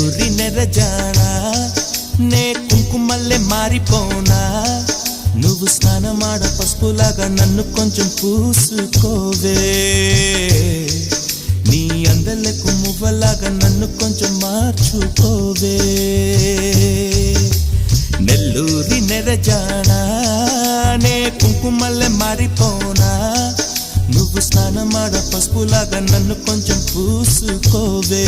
నెల్లూరి నెరజానా నే కుంకుమల్లే మారిపోనా నువ్వు స్నానమాడ పసుపులాగా నన్ను కొంచెం పూసుకోవే నీ అందలకు మువ్వలాగా నన్ను కొంచెం మార్చుకోవే నెల్లూరి నెరజానా నే కుంకుమల్లే మారిపోనా నువ్వు స్నానమాడ పసుపులాగా నన్ను కొంచెం పూసుకోవే